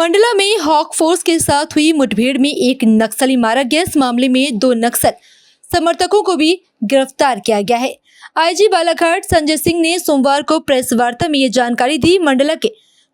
मंडला में hoc force के साथ हुई मुठभेड़ में एक नक्सली मारा गया। इस मामले में 2 नक्सल समर्थकों को भी गिरफ्तार किया गया है। आईजी बालाघाट संजय सिंह ने सोमवार को प्रेस वार्ता में ये जानकारी दी। मंडला के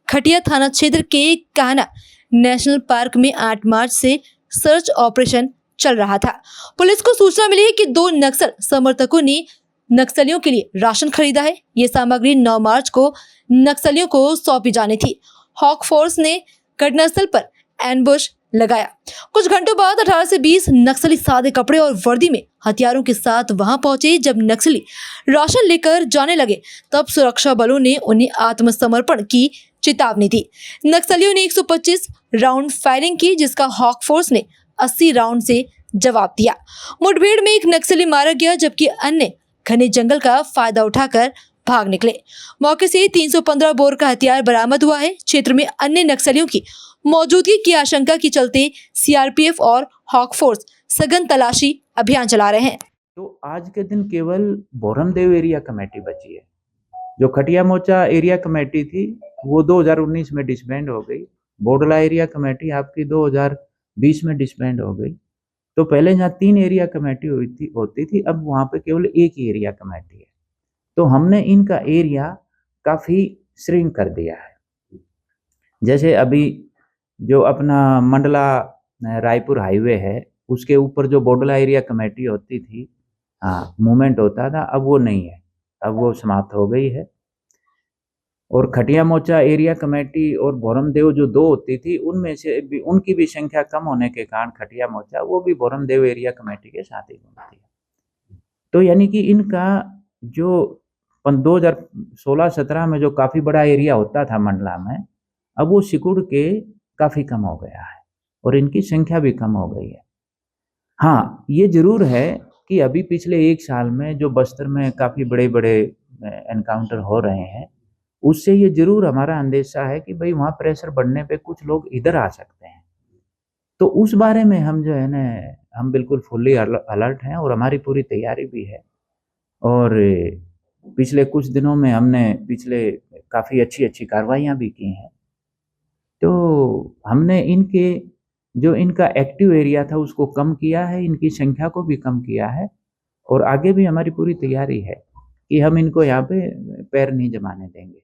खटिया थाना क्षेत्र के कान्हा नेशनल पार्क में 8 मार्च से सर्च ऑपरेशन चल रहा था। पुलिस को सूचना मिली है कि 2 नक्सल समर्थकों ने नक्सलियों के लिए राशन खरीदा है। ये सामग्री 9 मार्च को नक्सलियों को सौंपी जानी थी। हॉक फोर्स ने घटनास्थल पर एम्बुश लगाया। कुछ घंटों बाद 18 से 20 नक्सली सादे कपड़े और वर्दी में हथियारों के साथ वहां पहुंचे। जब नक्सली राशन लेकर जाने लगे तब सुरक्षा बलों ने उन्हें आत्मसमर्पण की चेतावनी दी। नक्सलियों ने 125 राउंड फायरिंग की, जिसका हॉक फोर्स ने 80 राउंड से जवाब दिया। मुठभेड़ में एक नक्सली मारा गया, जबकि अन्य घने जंगल का फायदा उठाकर भाग निकले। मौके से 315 बोर का हथियार बरामद हुआ है। क्षेत्र में अन्य नक्सलियों की मौजूदगी की आशंका के चलते सीआरपीएफ और हॉक फोर्स सघन तलाशी अभियान चला रहे हैं। तो आज के दिन केवल बोरमदेव एरिया कमेटी बची है। जो खटिया मोचा एरिया कमेटी थी वो 2019 में डिसबैंड हो गई। बोडला एरिया कमेटी आपकी 2020 में डिसबैंड हो गई। तो पहले जहाँ 3 एरिया कमेटी होती थी, अब वहाँ पे केवल एक ही एरिया कमेटी है। तो हमने इनका एरिया काफ़ी श्रिंक कर दिया है। जैसे अभी जो अपना मंडला रायपुर हाईवे है उसके ऊपर जो बोडला एरिया कमेटी होती थी, मूवमेंट होता था, अब वो नहीं है, अब वो समाप्त हो गई है। और खटिया मोचा एरिया कमेटी और बोरमदेव जो 2 होती थी, उनमें से भी उनकी भी संख्या कम होने के कारण खटिया मोचा वो भी बोरमदेव एरिया कमेटी के साथ ही घूमती है। तो यानी कि इनका जो 2016-17 में जो काफ़ी बड़ा एरिया होता था मंडला में, अब वो सिकुड़ के काफ़ी कम हो गया है और इनकी संख्या भी कम हो गई है। हाँ, ये ज़रूर है कि अभी पिछले 1 साल में जो बस्तर में काफ़ी बड़े-बड़े एनकाउंटर हो रहे हैं, उससे ये ज़रूर हमारा अंदेशा है कि भाई वहाँ प्रेशर बढ़ने पे कुछ लोग इधर आ सकते हैं। तो उस बारे में हम जो है ना, हम बिल्कुल फुल्ली अलर्ट हैं और हमारी पूरी तैयारी भी है। और पिछले कुछ दिनों में हमने काफ़ी अच्छी कार्रवाइयाँ भी की हैं। तो हमने इनका एक्टिव एरिया था उसको कम किया है, इनकी संख्या को भी कम किया है और आगे भी हमारी पूरी तैयारी है कि हम इनको यहाँ पे पैर नहीं जमाने देंगे।